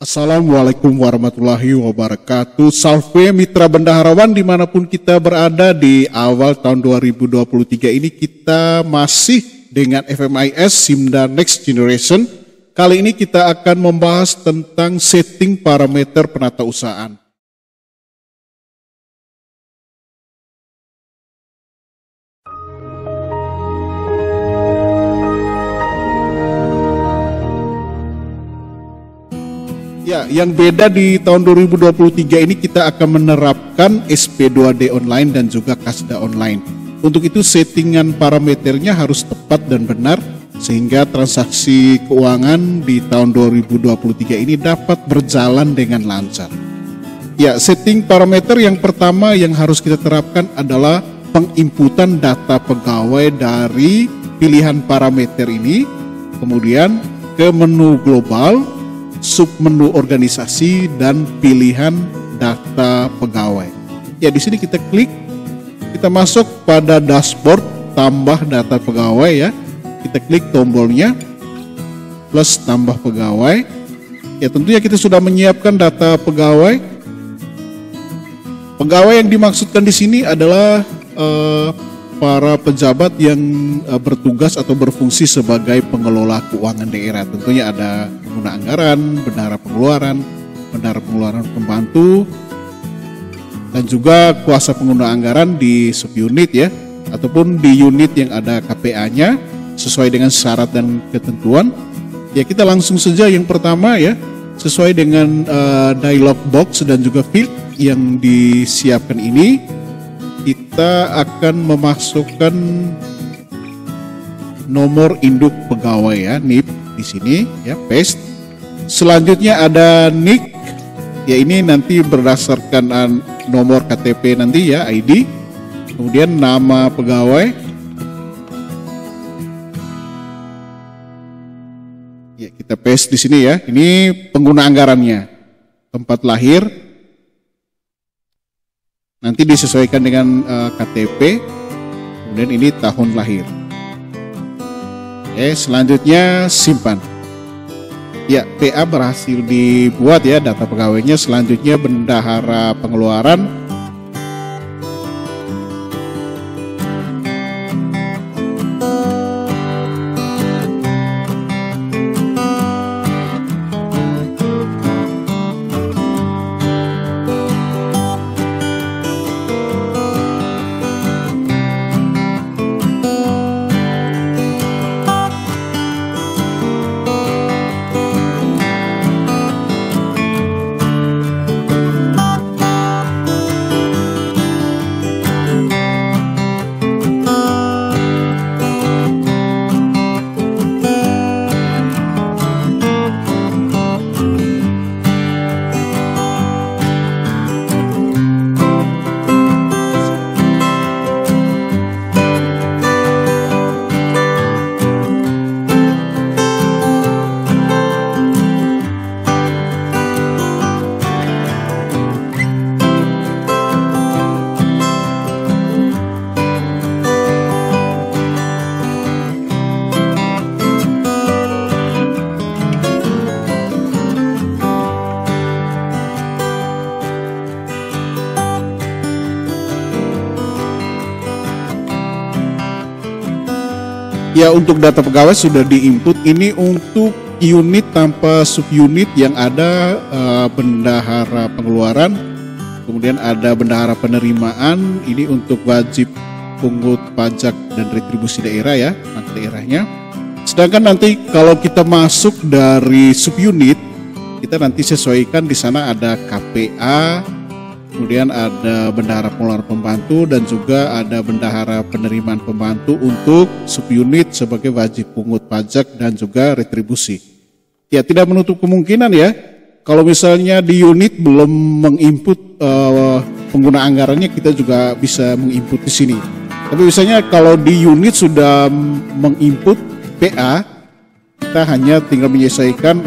Assalamualaikum warahmatullahi wabarakatuh. Salve mitra bendaharawan dimanapun kita berada di awal tahun 2023 ini, kita masih dengan FMIS Simda Next Generation. Kali ini kita akan membahas tentang setting parameter penatausahaan. Ya, yang beda di tahun 2023 ini kita akan menerapkan SP2D online dan juga Kasda online. Untuk itu settingan parameternya harus tepat dan benar sehingga transaksi keuangan di tahun 2023 ini dapat berjalan dengan lancar. Ya, setting parameter yang pertama yang harus kita terapkan adalah penginputan data pegawai dari pilihan parameter ini, kemudian ke menu global, submenu organisasi dan pilihan data pegawai. Ya, di sini kita klik, kita masuk pada dashboard tambah data pegawai ya. Kita klik tombolnya plus tambah pegawai. Ya, tentunya kita sudah menyiapkan data pegawai. Pegawai yang dimaksudkan di sini adalah para pejabat yang bertugas atau berfungsi sebagai pengelola keuangan daerah. Tentunya ada pengguna anggaran, bendahara pengeluaran pembantu, dan juga kuasa pengguna anggaran di subunit ya, ataupun di unit yang ada KPA-nya sesuai dengan syarat dan ketentuan. Ya, kita langsung saja yang pertama ya, sesuai dengan dialog box dan juga field yang disiapkan ini, kita akan memasukkan nomor induk pegawai ya, NIP di sini ya, paste. Selanjutnya ada NIK. Ya, ini nanti berdasarkan nomor KTP nanti ya, ID. Kemudian nama pegawai. Ya, kita paste di sini ya. Ini pengguna anggarannya. Tempat lahir nanti disesuaikan dengan KTP. Kemudian ini tahun lahir. Oke, selanjutnya simpan. Ya, PA berhasil dibuat ya data pegawainya. Selanjutnya bendahara pengeluaran. Ya, untuk data pegawai sudah diinput. Ini untuk unit tanpa subunit yang ada bendahara pengeluaran, kemudian ada bendahara penerimaan. Ini untuk wajib pungut pajak dan retribusi daerah ya, angka daerahnya. Sedangkan nanti kalau kita masuk dari subunit, kita nanti sesuaikan di sana ada KPA, kemudian ada bendahara pengeluaran pembantu, dan juga ada bendahara penerimaan pembantu untuk subunit sebagai wajib pungut pajak dan juga retribusi. Ya, tidak menutup kemungkinan ya, kalau misalnya di unit belum menginput pengguna anggarannya, kita juga bisa menginput di sini. Tapi misalnya kalau di unit sudah menginput PA, kita hanya tinggal menyesuaikan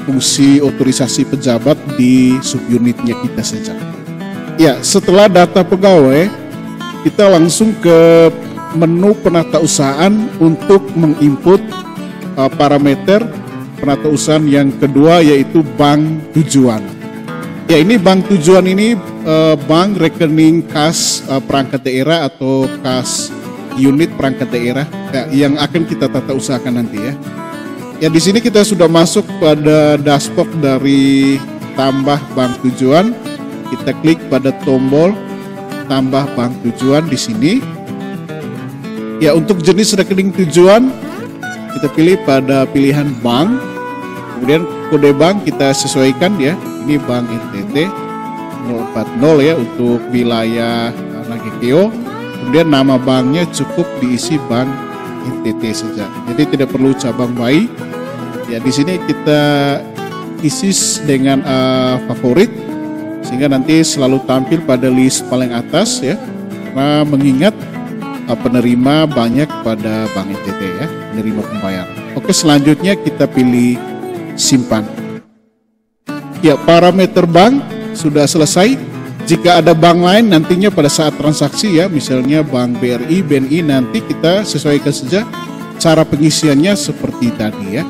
fungsi otorisasi pejabat di subunitnya kita saja. Ya, setelah data pegawai, kita langsung ke menu penatausahaan untuk menginput parameter penatausahaan yang kedua yaitu bank tujuan. Ya, ini bank tujuan ini bank rekening kas perangkat daerah atau kas unit perangkat daerah yang akan kita tata usahakan nanti ya. Ya, di sini kita sudah masuk pada dashboard dari tambah bank tujuan. Kita klik pada tombol tambah bank tujuan di sini. Ya, untuk jenis rekening tujuan kita pilih pada pilihan bank. Kemudian kode bank kita sesuaikan ya. Ini Bank NTT 040 ya untuk wilayah Nagekeo. Kemudian nama banknya cukup diisi Bank NTT saja. Jadi tidak perlu cabang bayi. Ya, di sini kita isi dengan favorit sehingga nanti selalu tampil pada list paling atas ya. Karena mengingat penerima banyak pada Bank NTT ya, penerima pembayaran. Oke, selanjutnya kita pilih simpan. Ya, parameter bank sudah selesai. Jika ada bank lain nantinya pada saat transaksi ya, misalnya Bank BRI, BNI, nanti kita sesuaikan saja cara pengisiannya seperti tadi ya.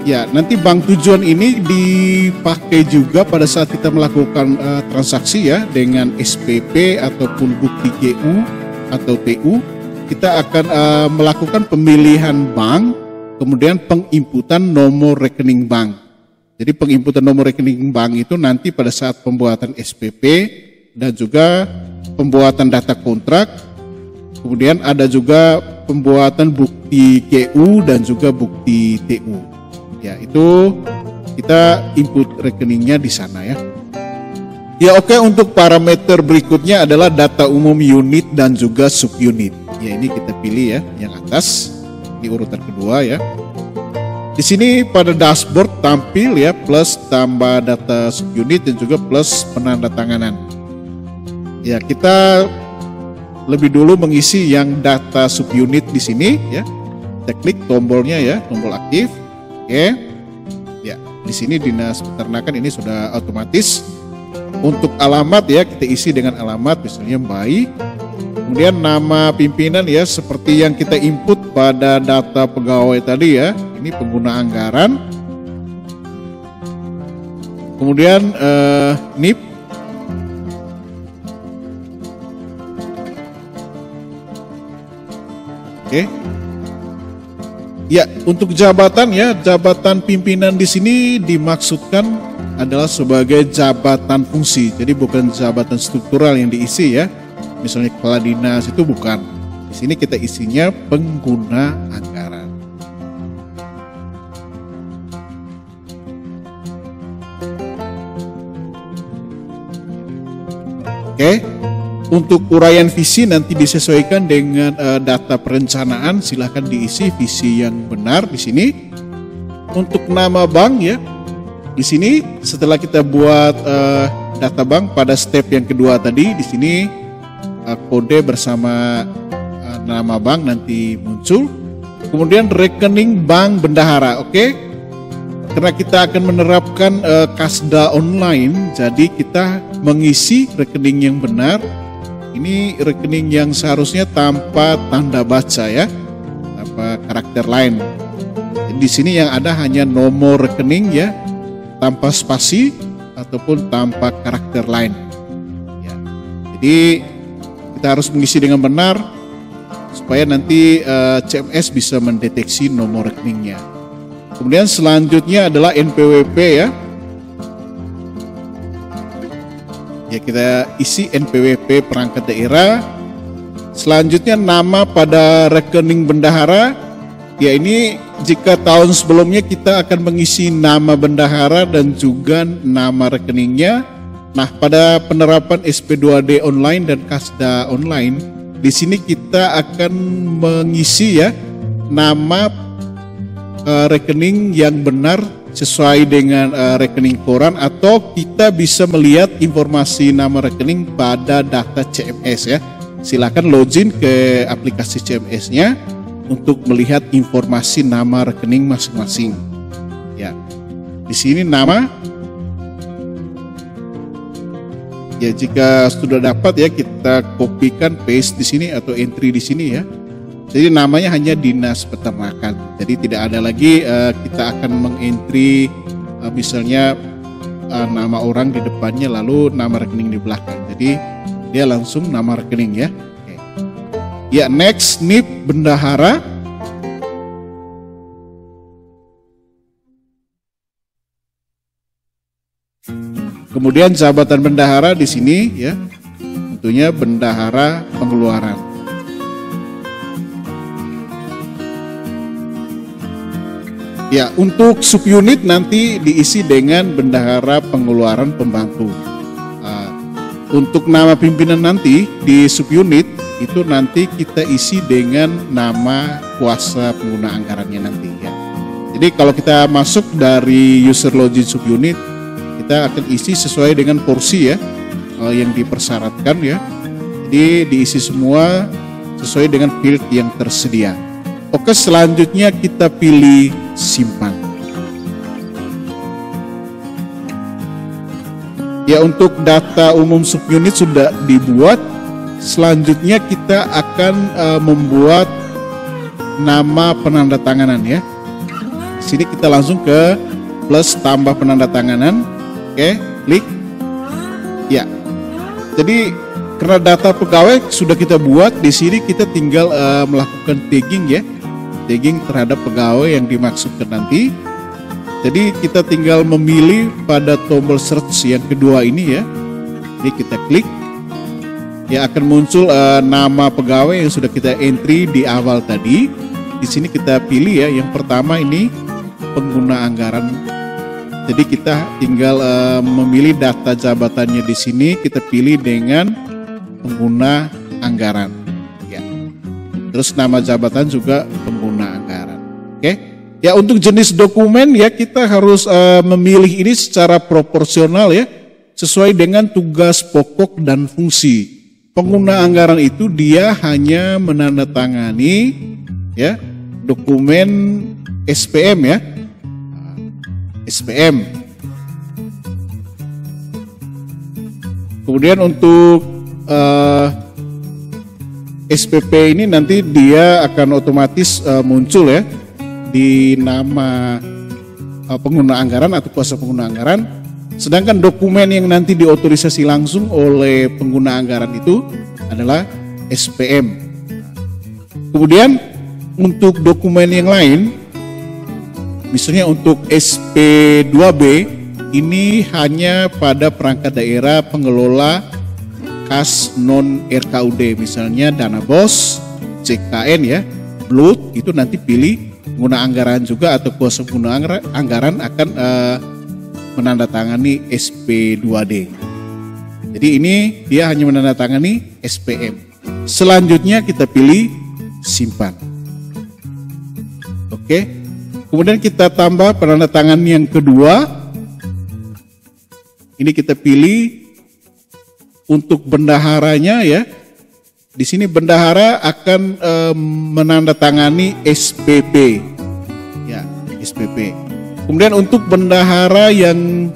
Ya, nanti bank tujuan ini dipakai juga pada saat kita melakukan transaksi ya dengan SPP ataupun bukti GU atau TU. Kita akan melakukan pemilihan bank, kemudian penginputan nomor rekening bank. Jadi penginputan nomor rekening bank itu nanti pada saat pembuatan SPP dan juga pembuatan data kontrak. Kemudian ada juga pembuatan bukti GU dan juga bukti TU. Ya, itu kita input rekeningnya di sana ya. Ya, oke, untuk parameter berikutnya adalah data umum unit dan juga subunit. Ya, ini kita pilih ya, yang atas di urutan kedua ya. Di sini pada dashboard tampil ya plus tambah data subunit dan juga plus penandatanganan. Ya, kita lebih dulu mengisi yang data subunit di sini ya. Kita klik tombolnya ya, tombol aktif. Oke. Ya, di sini Dinas Peternakan ini sudah otomatis. Untuk alamat ya, kita isi dengan alamat misalnya Bayi. Kemudian nama pimpinan ya seperti yang kita input pada data pegawai tadi ya. Ini pengguna anggaran. Kemudian NIP. Oke. Ya, untuk jabatan ya, jabatan pimpinan di sini dimaksudkan adalah sebagai jabatan fungsi. Jadi bukan jabatan struktural yang diisi ya. Misalnya kepala dinas itu bukan. Di sini kita isinya pengguna anggaran. Oke, untuk uraian visi nanti disesuaikan dengan data perencanaan. Silahkan diisi visi yang benar di sini. Untuk nama bank ya, di sini setelah kita buat data bank pada step yang kedua tadi, di sini kode bersama nama bank nanti muncul. Kemudian rekening bank bendahara, oke? Karena kita akan menerapkan Kasda online, jadi kita mengisi rekening yang benar. Ini rekening yang seharusnya tanpa tanda baca ya, tanpa karakter lain. Di sini yang ada hanya nomor rekening ya, tanpa spasi ataupun tanpa karakter lain. Ya. Jadi kita harus mengisi dengan benar supaya nanti CMS bisa mendeteksi nomor rekeningnya. Kemudian selanjutnya adalah NPWP ya. Ya, kita isi NPWP perangkat daerah. Selanjutnya nama pada rekening bendahara. Ya, ini jika tahun sebelumnya kita akan mengisi nama bendahara dan juga nama rekeningnya. Nah, pada penerapan SP2D online dan Kasda online, di sini kita akan mengisi ya nama rekening yang benar sesuai dengan rekening koran, atau kita bisa melihat informasi nama rekening pada data CMS ya. Silakan login ke aplikasi CMS-nya untuk melihat informasi nama rekening masing-masing. Ya, di sini nama. Ya, jika sudah dapat ya kita kopikan paste di sini atau entry di sini ya. Jadi namanya hanya Dinas Peternakan. Jadi tidak ada lagi kita akan mengentry misalnya nama orang di depannya lalu nama rekening di belakang. Jadi dia langsung nama rekening ya. Oke. Ya, next NIP bendahara. Kemudian jabatan bendahara di sini ya. Tentunya bendahara pengeluaran. Ya, untuk subunit nanti diisi dengan bendahara pengeluaran pembantu. Untuk nama pimpinan nanti di subunit itu nanti kita isi dengan nama kuasa pengguna anggarannya nanti ya. Jadi kalau kita masuk dari user login subunit, kita akan isi sesuai dengan porsi ya yang dipersyaratkan ya. Jadi diisi semua sesuai dengan field yang tersedia. Oke, selanjutnya kita pilih simpan. Ya, untuk data umum subunit sudah dibuat. Selanjutnya kita akan membuat nama penandatanganan ya. Di sini kita langsung ke plus tambah penandatanganan. Oke, klik. Ya. Jadi karena data pegawai sudah kita buat, di sini kita tinggal melakukan tagging ya. Tagging terhadap pegawai yang dimaksudkan nanti. Jadi kita tinggal memilih pada tombol search yang kedua ini ya. Ini kita klik. Ya, akan muncul nama pegawai yang sudah kita entry di awal tadi. Di sini kita pilih ya. Yang pertama ini pengguna anggaran. Jadi kita tinggal memilih data jabatannya di sini. Kita pilih dengan pengguna anggaran. Terus nama jabatan juga pengguna anggaran. Oke. Ya, untuk jenis dokumen ya kita harus memilih ini secara proporsional ya, sesuai dengan tugas pokok dan fungsi. Pengguna anggaran itu dia hanya menandatangani ya dokumen SPM ya. SPM. Kemudian untuk SPP ini nanti dia akan otomatis muncul ya di nama pengguna anggaran atau kuasa pengguna anggaran. Sedangkan dokumen yang nanti diotorisasi langsung oleh pengguna anggaran itu adalah SPM. Kemudian untuk dokumen yang lain, misalnya untuk SP2B ini hanya pada perangkat daerah pengelola kas non RKUD, misalnya dana BOS, CKN ya, BLUT, itu nanti pilih pengguna anggaran juga atau kuasa pengguna anggaran akan menandatangani SP2D. Jadi ini dia hanya menandatangani SPM. Selanjutnya kita pilih simpan. Oke. Kemudian kita tambah penandatangan yang kedua. Ini kita pilih untuk bendaharanya ya. Di sini bendahara akan menandatangani SPP. Ya, SPP. Kemudian untuk bendahara yang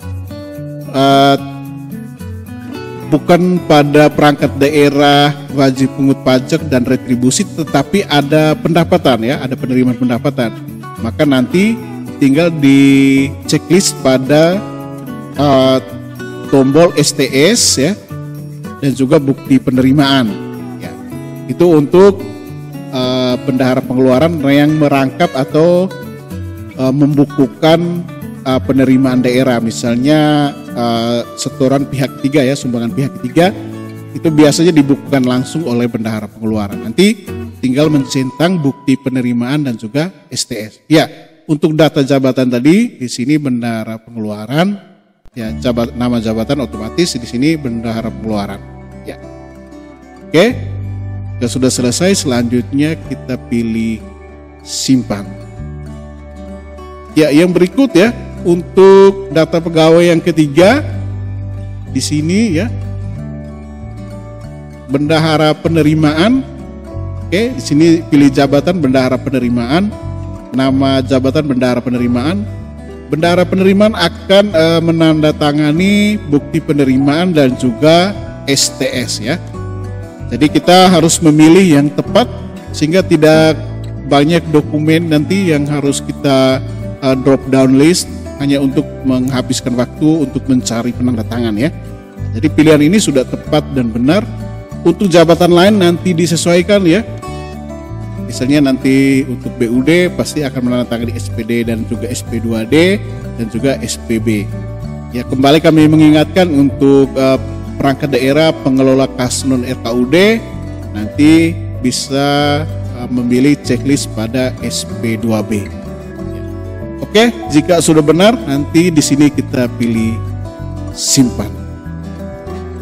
bukan pada perangkat daerah wajib pungut pajak dan retribusi tetapi ada pendapatan ya, ada penerimaan pendapatan. Maka nanti tinggal di checklist pada tombol STS ya. Dan juga bukti penerimaan ya. Itu untuk bendahara pengeluaran yang merangkap atau membukukan penerimaan daerah, misalnya setoran pihak ketiga ya, sumbangan pihak ketiga itu biasanya dibukukan langsung oleh bendahara pengeluaran. Nanti tinggal mencentang bukti penerimaan dan juga STS. Ya, untuk data jabatan tadi di sini bendahara pengeluaran. Ya, nama jabatan otomatis di sini bendahara pengeluaran. Ya. Oke. Ya, sudah selesai, selanjutnya kita pilih simpan. Ya, yang berikut ya, untuk data pegawai yang ketiga di sini ya. Bendahara penerimaan. Oke, di sini pilih jabatan bendahara penerimaan, nama jabatan bendahara penerimaan. Bendahara penerimaan akan menandatangani bukti penerimaan dan juga STS ya. Jadi kita harus memilih yang tepat sehingga tidak banyak dokumen nanti yang harus kita drop down list hanya untuk menghabiskan waktu untuk mencari penandatangan ya. Jadi pilihan ini sudah tepat dan benar. Untuk jabatan lain nanti disesuaikan ya. Misalnya nanti untuk BUD pasti akan menandatangani SPD dan juga SP2D dan juga SPB. Ya, kembali kami mengingatkan untuk perangkat daerah pengelola kas non RKUD nanti bisa memilih checklist pada SP2B. Oke, jika sudah benar nanti di sini kita pilih simpan.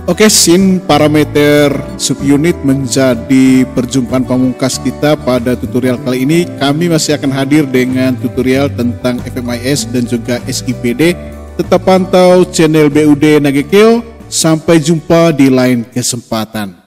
Oke, SIN parameter subunit menjadi perjumpaan pamungkas kita pada tutorial kali ini. Kami masih akan hadir dengan tutorial tentang FMIS dan juga SIPD. Tetap pantau channel BUD Nagekeo. Sampai jumpa di lain kesempatan.